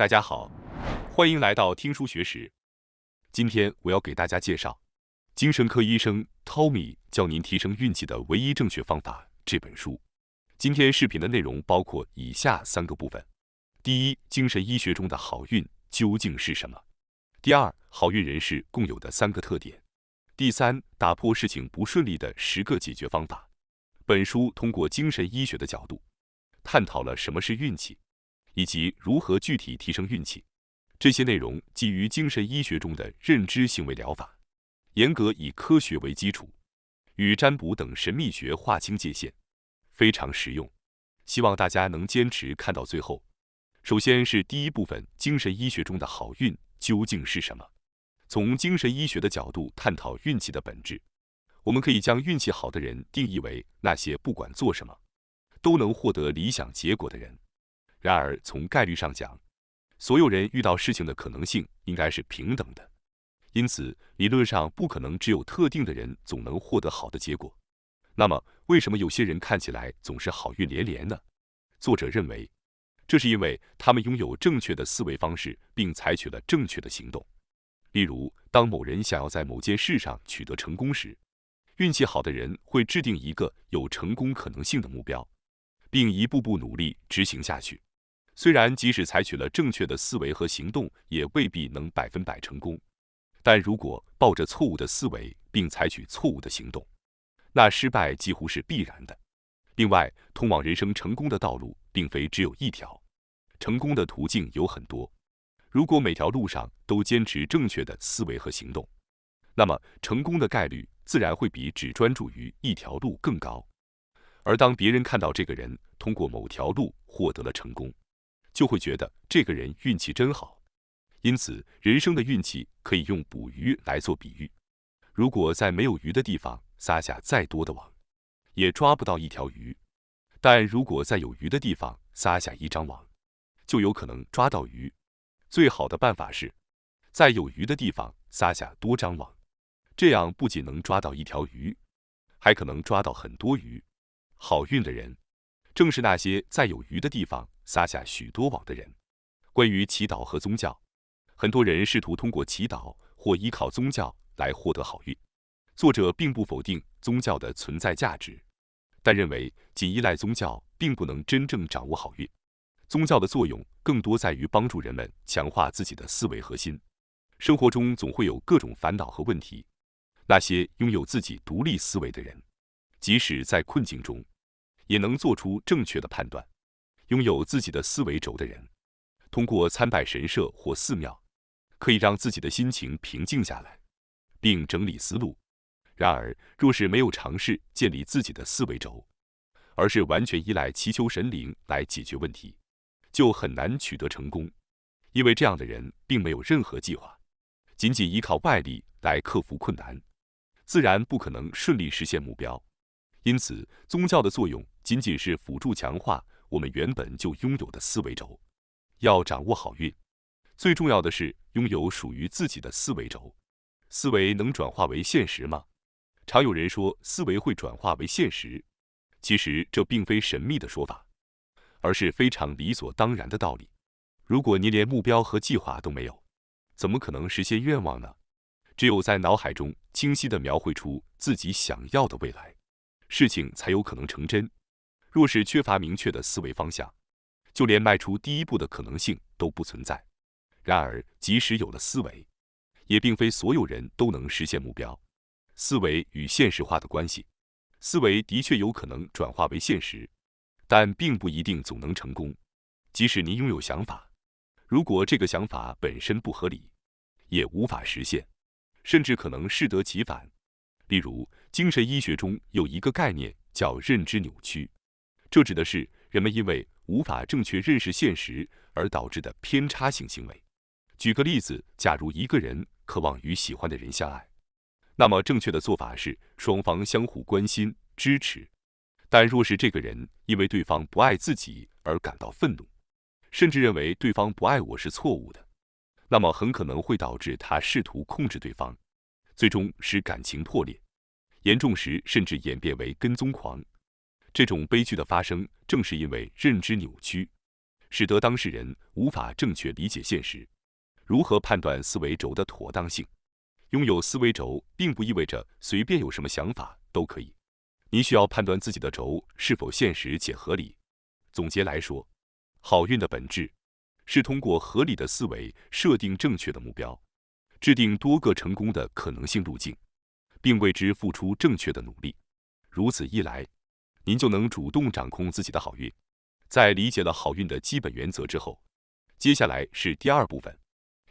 大家好，欢迎来到听书学史。今天我要给大家介绍精神科医生 Tommy 教您提升运气的唯一正确方法这本书。今天视频的内容包括以下3个部分：第一，精神医学中的好运究竟是什么？第二，好运人士共有的3个特点；第三，打破事情不顺利的10个解决方法。本书通过精神医学的角度，探讨了什么是运气，以及如何具体提升运气。这些内容基于精神医学中的认知行为疗法，严格以科学为基础，与占卜等神秘学划清界限，非常实用。希望大家能坚持看到最后。首先是第一部分，精神医学中的好运究竟是什么？从精神医学的角度探讨运气的本质，我们可以将运气好的人定义为那些不管做什么都能获得理想结果的人。然而，从概率上讲，所有人遇到事情的可能性应该是平等的，因此理论上不可能只有特定的人总能获得好的结果。那么，为什么有些人看起来总是好运连连呢？作者认为，这是因为他们拥有正确的思维方式，并采取了正确的行动。例如，当某人想要在某件事上取得成功时，运气好的人会制定一个有成功可能性的目标，并一步步努力执行下去。虽然即使采取了正确的思维和行动，也未必能100%成功，但如果抱着错误的思维并采取错误的行动，那失败几乎是必然的。另外，通往人生成功的道路并非只有一条，成功的途径有很多。如果每条路上都坚持正确的思维和行动，那么成功的概率自然会比只专注于一条路更高。而当别人看到这个人通过某条路获得了成功，就会觉得这个人运气真好。因此，人生的运气可以用捕鱼来做比喻。如果在没有鱼的地方撒下再多的网，也抓不到一条鱼；但如果在有鱼的地方撒下一张网，就有可能抓到鱼。最好的办法是，在有鱼的地方撒下多张网，这样不仅能抓到一条鱼，还可能抓到很多鱼。好运的人，正是那些在有鱼的地方撒下许多网的人。关于祈祷和宗教，很多人试图通过祈祷或依靠宗教来获得好运。作者并不否定宗教的存在价值，但认为仅依赖宗教并不能真正掌握好运。宗教的作用更多在于帮助人们强化自己的思维核心。生活中总会有各种烦恼和问题，那些拥有自己独立思维的人，即使在困境中，也能做出正确的判断。拥有自己的思维轴的人，通过参拜神社或寺庙，可以让自己的心情平静下来，并整理思路。然而，若是没有尝试建立自己的思维轴，而是完全依赖祈求神灵来解决问题，就很难取得成功。因为这样的人并没有任何计划，仅仅依靠外力来克服困难，自然不可能顺利实现目标。因此，宗教的作用仅仅是辅助强化我们原本就拥有的思维轴。要掌握好运，最重要的是拥有属于自己的思维轴。思维能转化为现实吗？常有人说思维会转化为现实，其实这并非神秘的说法，而是非常理所当然的道理。如果你连目标和计划都没有，怎么可能实现愿望呢？只有在脑海中清晰地描绘出自己想要的未来，事情才有可能成真。若是缺乏明确的思维方向，就连迈出第一步的可能性都不存在。然而，即使有了思维，也并非所有人都能实现目标。思维与现实化的关系，思维的确有可能转化为现实，但并不一定总能成功。即使你拥有想法，如果这个想法本身不合理，也无法实现，甚至可能适得其反。例如，精神医学中有一个概念叫认知扭曲，这指的是人们因为无法正确认识现实而导致的偏差性行为。举个例子，假如一个人渴望与喜欢的人相爱，那么正确的做法是双方相互关心、支持。但若是这个人因为对方不爱自己而感到愤怒，甚至认为对方不爱我是错误的，那么很可能会导致他试图控制对方，最终使感情破裂，严重时甚至演变为跟踪狂。这种悲剧的发生，正是因为认知扭曲，使得当事人无法正确理解现实。如何判断思维轴的妥当性？拥有思维轴并不意味着随便有什么想法都可以，你需要判断自己的轴是否现实且合理。总结来说，好运的本质是通过合理的思维设定正确的目标，制定多个成功的可能性路径，并为之付出正确的努力。如此一来，您就能主动掌控自己的好运。在理解了好运的基本原则之后，接下来是第二部分，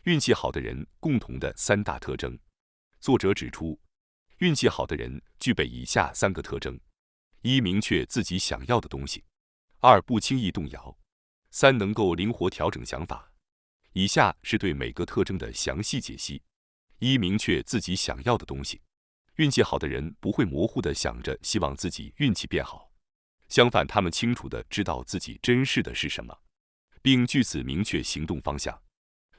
运气好的人共同的3大特征。作者指出，运气好的人具备以下3个特征：一、明确自己想要的东西；二、不轻易动摇；三、能够灵活调整想法。以下是对每个特征的详细解析。一、明确自己想要的东西。运气好的人不会模糊地想着希望自己运气变好，相反，他们清楚地知道自己珍视的是什么，并据此明确行动方向。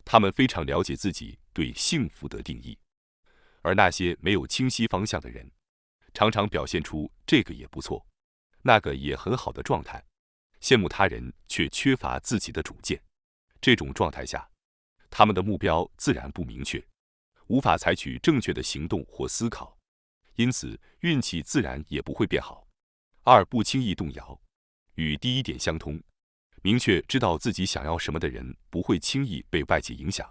他们非常了解自己对幸福的定义。而那些没有清晰方向的人，常常表现出这个也不错，那个也很好的状态，羡慕他人却缺乏自己的主见。这种状态下，他们的目标自然不明确，无法采取正确的行动或思考，因此运气自然也不会变好。二、不轻易动摇。与第一点相通，明确知道自己想要什么的人不会轻易被外界影响。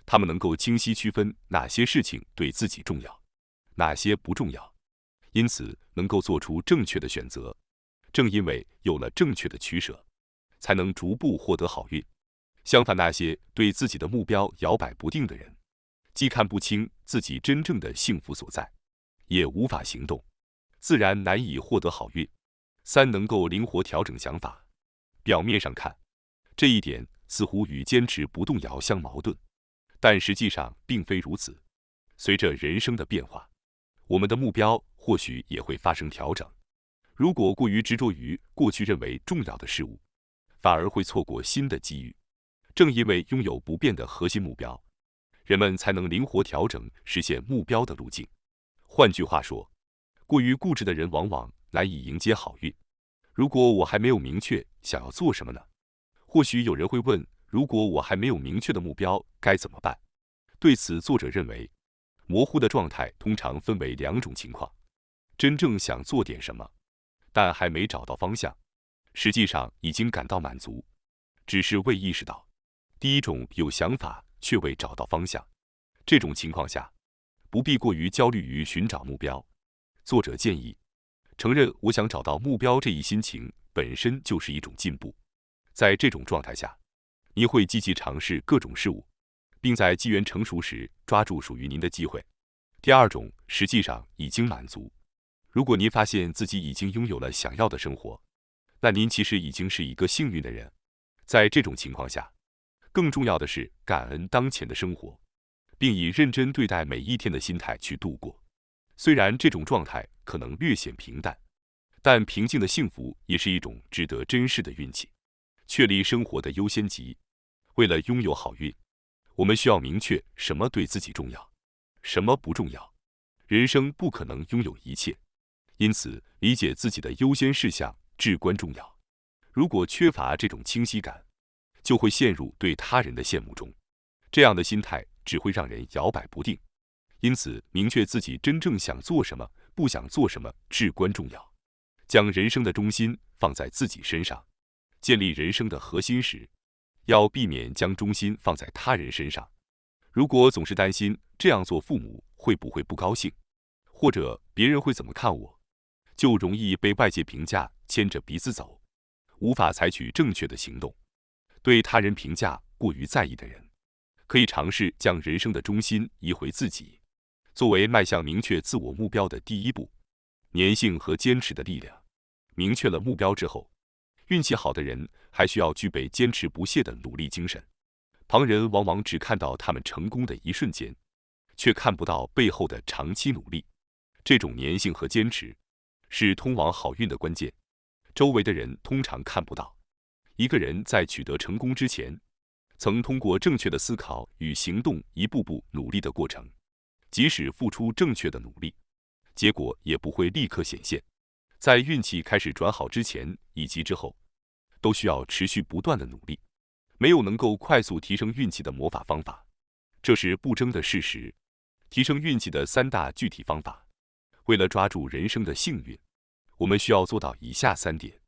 他们能够清晰区分哪些事情对自己重要，哪些不重要，因此能够做出正确的选择。正因为有了正确的取舍，才能逐步获得好运。相反，那些对自己的目标摇摆不定的人，既看不清自己真正的幸福所在，也无法行动，自然难以获得好运。三、能够灵活调整想法。表面上看，这一点似乎与坚持不动摇相矛盾，但实际上并非如此。随着人生的变化，我们的目标或许也会发生调整。如果过于执着于过去认为重要的事物，反而会错过新的机遇。正因为拥有不变的核心目标，人们才能灵活调整实现目标的路径。换句话说，过于固执的人往往难以迎接好运。如果我还没有明确想要做什么呢？或许有人会问，如果我还没有明确的目标，该怎么办？对此，作者认为，模糊的状态通常分为2种情况：真正想做点什么，但还没找到方向，实际上已经感到满足，只是未意识到。第一种，有想法却未找到方向。这种情况下，不必过于焦虑于寻找目标。作者建议，承认我想找到目标这一心情本身就是一种进步。在这种状态下，你会积极尝试各种事物，并在机缘成熟时抓住属于您的机会。第二种，实际上已经满足。如果您发现自己已经拥有了想要的生活，那您其实已经是一个幸运的人。在这种情况下，更重要的是感恩当前的生活，并以认真对待每一天的心态去度过。虽然这种状态可能略显平淡，但平静的幸福也是一种值得珍视的运气。确立生活的优先级。为了拥有好运，我们需要明确什么对自己重要，什么不重要。人生不可能拥有一切，因此理解自己的优先事项至关重要。如果缺乏这种清晰感，就会陷入对他人的羡慕中，这样的心态只会让人摇摆不定。因此，明确自己真正想做什么，不想做什么至关重要。将人生的中心放在自己身上，建立人生的核心时，要避免将中心放在他人身上。如果总是担心这样做父母会不会不高兴，或者别人会怎么看我，就容易被外界评价牵着鼻子走，无法采取正确的行动。对他人评价过于在意的人，可以尝试将人生的中心移回自己，作为迈向明确自我目标的第一步。粘性和坚持的力量。明确了目标之后，运气好的人还需要具备坚持不懈的努力精神。旁人往往只看到他们成功的一瞬间，却看不到背后的长期努力。这种粘性和坚持是通往好运的关键，周围的人通常看不到。一个人在取得成功之前，曾通过正确的思考与行动一步步努力的过程，即使付出正确的努力，结果也不会立刻显现。在运气开始转好之前以及之后，都需要持续不断的努力。没有能够快速提升运气的魔法方法，这是不争的事实。提升运气的3大具体方法，为了抓住人生的幸运，我们需要做到以下3点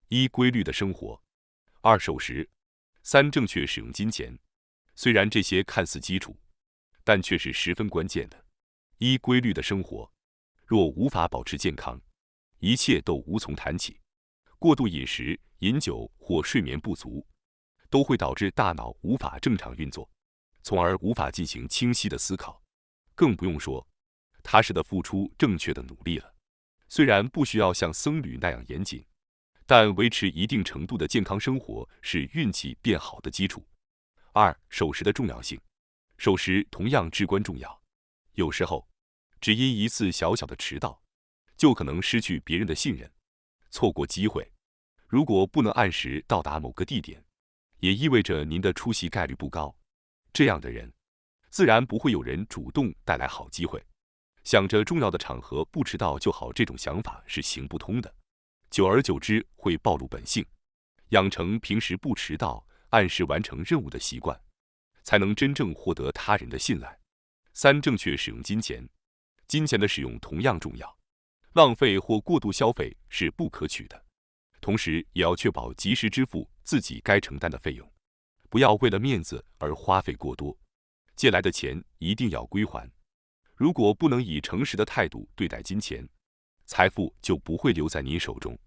：1. 规律的生活；2. 守时；3. 正确使用金钱。虽然这些看似基础，但却是十分关键的。1. 规律的生活，若无法保持健康，一切都无从谈起。过度饮食、饮酒或睡眠不足，都会导致大脑无法正常运作，从而无法进行清晰的思考，更不用说踏实的付出正确的努力了。虽然不需要像僧侣那样严谨，但维持一定程度的健康生活是运气变好的基础。2. 守时的重要性，守时同样至关重要。有时候，只因一次小小的迟到，就可能失去别人的信任，错过机会。如果不能按时到达某个地点，也意味着您的出席概率不高。这样的人，自然不会有人主动带来好机会。想着重要的场合不迟到就好，这种想法是行不通的。久而久之会暴露本性，养成平时不迟到、按时完成任务的习惯，才能真正获得他人的信赖。3. 正确使用金钱，金钱的使用同样重要，浪费或过度消费是不可取的。同时也要确保及时支付自己该承担的费用，不要为了面子而花费过多。借来的钱一定要归还。如果不能以诚实的态度对待金钱，财富就不会留在你手中。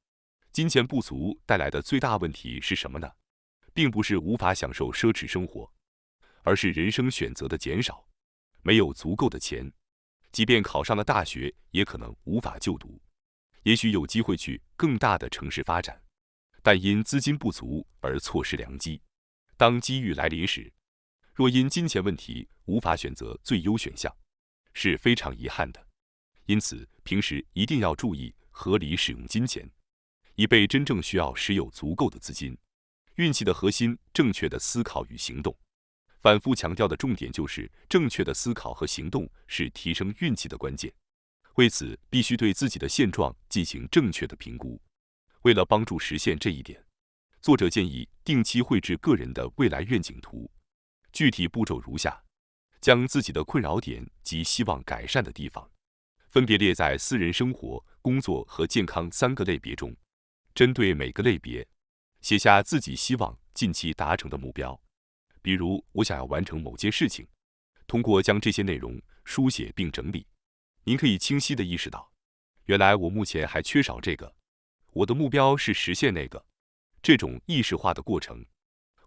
金钱不足带来的最大问题是什么呢？并不是无法享受奢侈生活，而是人生选择的减少。没有足够的钱，即便考上了大学，也可能无法就读。也许有机会去更大的城市发展，但因资金不足而错失良机。当机遇来临时，若因金钱问题无法选择最优选项，是非常遗憾的。因此，平时一定要注意合理使用金钱，以备真正需要时有足够的资金。运气的核心，正确的思考与行动。反复强调的重点就是，正确的思考和行动是提升运气的关键。为此，必须对自己的现状进行正确的评估。为了帮助实现这一点，作者建议定期绘制个人的未来愿景图。具体步骤如下：将自己的困扰点及希望改善的地方，分别列在私人生活、工作和健康3个类别中。针对每个类别，写下自己希望近期达成的目标。比如，我想要完成某件事情。通过将这些内容书写并整理，您可以清晰地意识到，原来我目前还缺少这个，我的目标是实现那个。这种意识化的过程，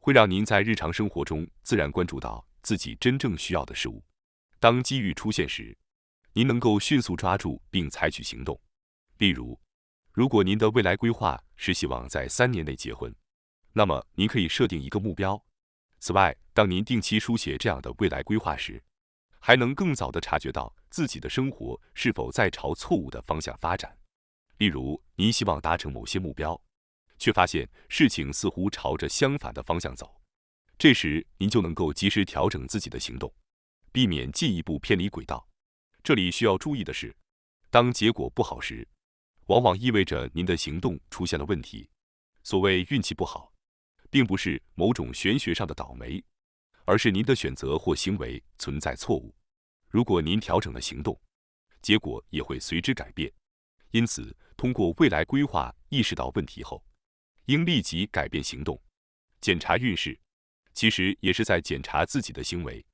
会让您在日常生活中自然关注到自己真正需要的事物。当机遇出现时，您能够迅速抓住并采取行动。例如，如果您的未来规划是希望在3年内结婚，那么您可以设定一个目标。此外，当您定期书写这样的未来规划时，还能更早地察觉到自己的生活是否在朝错误的方向发展。例如，您希望达成某些目标，却发现事情似乎朝着相反的方向走，这时您就能够及时调整自己的行动，避免进一步偏离轨道。这里需要注意的是，当结果不好时，往往意味着您的行动出现了问题。所谓运气不好，并不是某种玄学上的倒霉，而是您的选择或行为存在错误。如果您调整了行动，结果也会随之改变。因此，通过未来规划意识到问题后，应立即改变行动。检查运势，其实也是在检查自己的行为。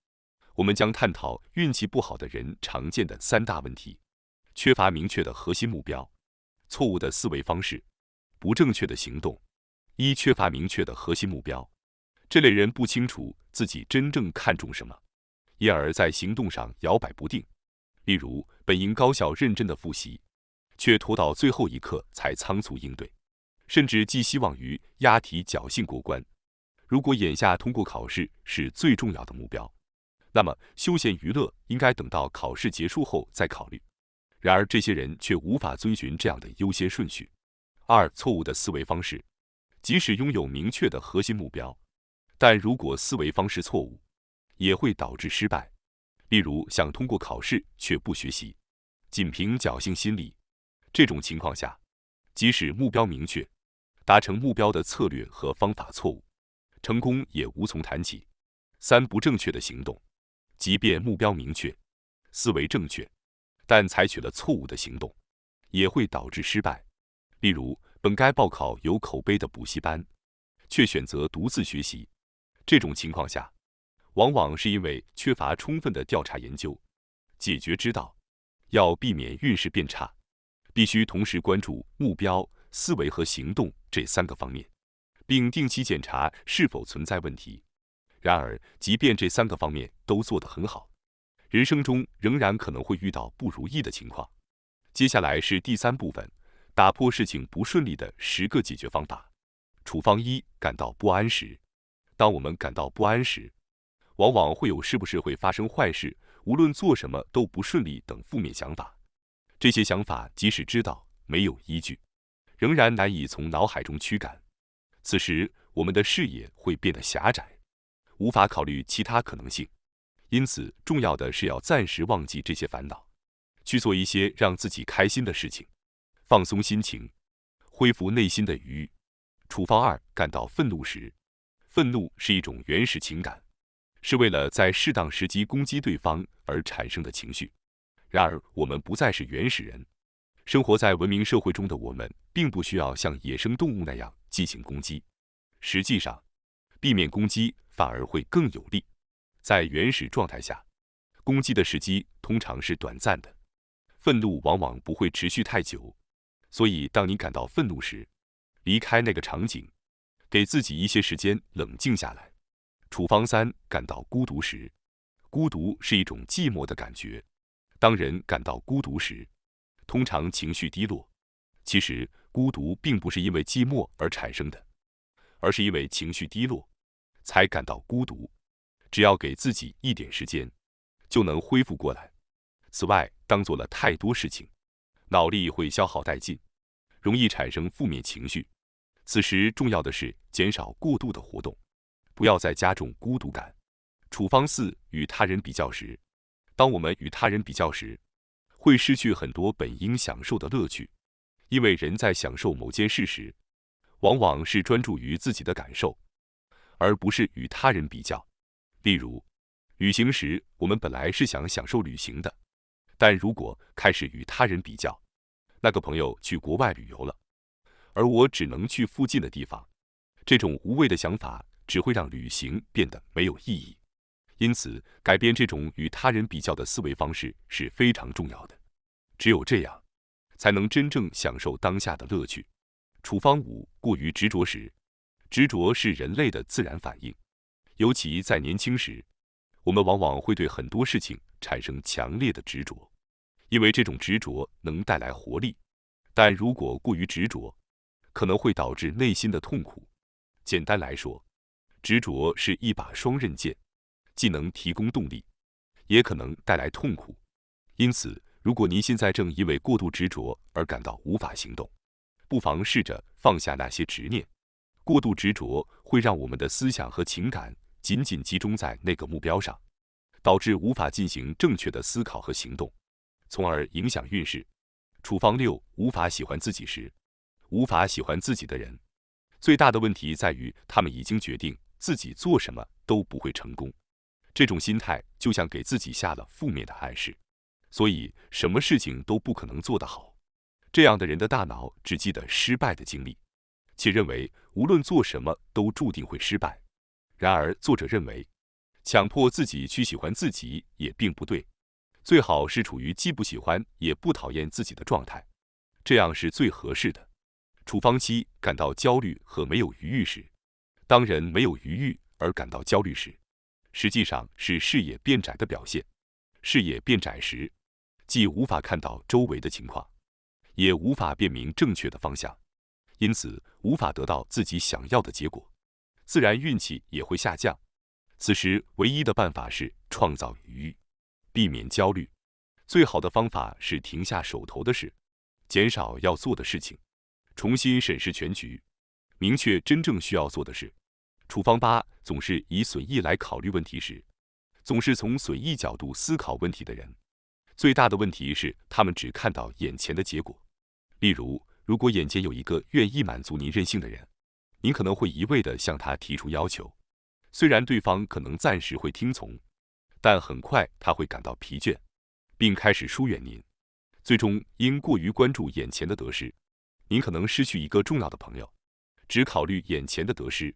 我们将探讨运气不好的人常见的3大问题：缺乏明确的核心目标，错误的思维方式，不正确的行动。缺乏明确的核心目标，这类人不清楚自己真正看重什么，因而在行动上摇摆不定。例如，本应高效认真的复习，却拖到最后一刻才仓促应对，甚至寄希望于押题侥幸过关。如果眼下通过考试是最重要的目标，那么休闲娱乐应该等到考试结束后再考虑。然而，这些人却无法遵循这样的优先顺序。2. 错误的思维方式，即使拥有明确的核心目标，但如果思维方式错误，也会导致失败。例如，想通过考试却不学习，仅凭侥幸心理。这种情况下，即使目标明确，达成目标的策略和方法错误，成功也无从谈起。3不正确的行动，即便目标明确，思维正确，但采取了错误的行动，也会导致失败。例如，本该报考有口碑的补习班，却选择独自学习。这种情况下，往往是因为缺乏充分的调查研究。解决之道，要避免运势变差，必须同时关注目标、思维和行动这3个方面，并定期检查是否存在问题。然而，即便这3个方面都做得很好，人生中仍然可能会遇到不如意的情况。接下来是第3部分，打破事情不顺利的10个解决方法。处方1：感到不安时。当我们感到不安时，往往会有是不是会发生坏事，无论做什么都不顺利等负面想法。这些想法即使知道没有依据，仍然难以从脑海中驱赶。此时，我们的视野会变得狭窄，无法考虑其他可能性。因此，重要的是要暂时忘记这些烦恼，去做一些让自己开心的事情，放松心情，恢复内心的愉悦。处方2：感到愤怒时。愤怒是一种原始情感，是为了在适当时机攻击对方而产生的情绪。然而，我们不再是原始人，生活在文明社会中的我们，并不需要像野生动物那样进行攻击。实际上，避免攻击反而会更有利。在原始状态下，攻击的时机通常是短暂的，愤怒往往不会持续太久。所以，当你感到愤怒时，离开那个场景，给自己一些时间冷静下来。处方3：感到孤独时。孤独是一种寂寞的感觉。当人感到孤独时，通常情绪低落。其实，孤独并不是因为寂寞而产生的，而是因为情绪低落才感到孤独。只要给自己一点时间，就能恢复过来。此外，当做了太多事情，脑力会消耗殆尽，容易产生负面情绪。此时重要的是减少过度的活动，不要再加重孤独感。处方4：与他人比较时。当我们与他人比较时，会失去很多本应享受的乐趣。因为人在享受某件事时，往往是专注于自己的感受，而不是与他人比较。例如，旅行时我们本来是想享受旅行的，但如果开始与他人比较，那个朋友去国外旅游了，而我只能去附近的地方，这种无谓的想法只会让旅行变得没有意义。因此，改变这种与他人比较的思维方式是非常重要的。只有这样，才能真正享受当下的乐趣。处方5：过于执着时。执着是人类的自然反应，尤其在年轻时，我们往往会对很多事情产生强烈的执着，因为这种执着能带来活力。但如果过于执着，可能会导致内心的痛苦。简单来说，执着是一把双刃剑，既能提供动力，也可能带来痛苦。因此，如果您现在正因为过度执着而感到无法行动，不妨试着放下那些执念。过度执着会让我们的思想和情感紧紧集中在那个目标上，导致无法进行正确的思考和行动，从而影响运势。处方6：无法喜欢自己时。无法喜欢自己的人，最大的问题在于他们已经决定自己做什么都不会成功。这种心态就像给自己下了负面的暗示，所以什么事情都不可能做得好。这样的人的大脑只记得失败的经历，且认为无论做什么都注定会失败。然而，作者认为，强迫自己去喜欢自己也并不对，最好是处于既不喜欢也不讨厌自己的状态，这样是最合适的。处方7：感到焦虑和没有余裕时。当人没有余裕而感到焦虑时，实际上是视野变窄的表现。视野变窄时，既无法看到周围的情况，也无法辨明正确的方向，因此无法得到自己想要的结果，自然运气也会下降。此时唯一的办法是创造余裕，避免焦虑。最好的方法是停下手头的事，减少要做的事情，重新审视全局，明确真正需要做的事。处方8：总是以损益来考虑问题时。总是从损益角度思考问题的人，最大的问题是他们只看到眼前的结果。例如，如果眼前有一个愿意满足您任性的人，您可能会一味地向他提出要求，虽然对方可能暂时会听从，但很快他会感到疲倦，并开始疏远您。最终因过于关注眼前的得失，您可能失去一个重要的朋友。只考虑眼前的得失，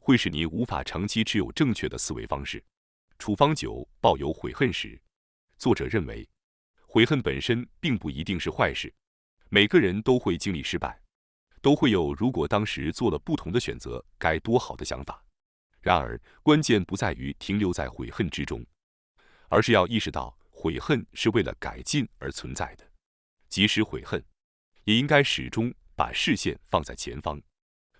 会使您无法长期持有正确的思维方式。处方9：抱有悔恨时。作者认为，悔恨本身并不一定是坏事，每个人都会经历失败，都会有如果当时做了不同的选择该多好的想法。然而，关键不在于停留在悔恨之中，而是要意识到悔恨是为了改进而存在的。即使悔恨，也应该始终把视线放在前方，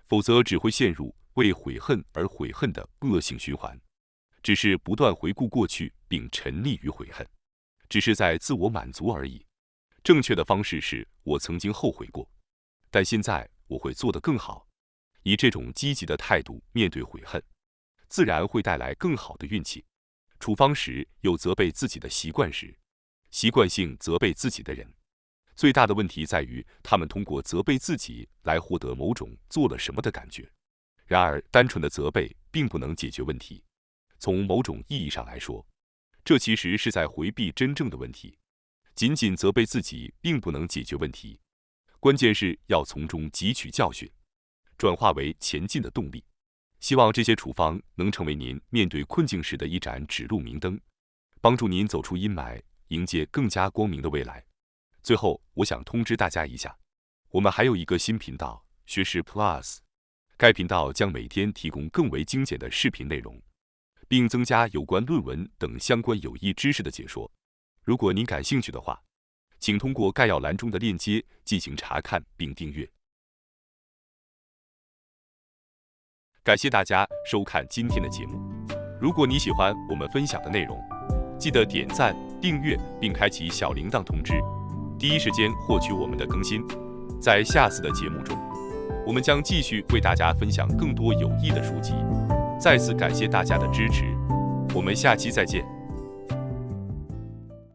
否则只会陷入为悔恨而悔恨的恶性循环，只是不断回顾过去并沉溺于悔恨，只是在自我满足而已。正确的方式是我曾经后悔过，但现在我会做得更好。以这种积极的态度面对悔恨，自然会带来更好的运气。处方时有责备自己的习惯时，习惯性责备自己的人，最大的问题在于他们通过责备自己来获得某种做了什么的感觉。然而，单纯的责备并不能解决问题。从某种意义上来说，这其实是在回避真正的问题。仅仅责备自己并不能解决问题，关键是要从中汲取教训，转化为前进的动力。希望这些处方能成为您面对困境时的一盏指路明灯，帮助您走出阴霾，迎接更加光明的未来。最后，我想通知大家一下，我们还有一个新频道——学识 Plus。该频道将每天提供更为精简的视频内容，并增加有关论文等相关有益知识的解说。如果您感兴趣的话，请通过概要栏中的链接进行查看并订阅。感谢大家收看今天的节目。如果你喜欢我们分享的内容，记得点赞、订阅并开启小铃铛通知，第一时间获取我们的更新。在下次的节目中，我们将继续为大家分享更多有益的书籍。再次感谢大家的支持，我们下期再见。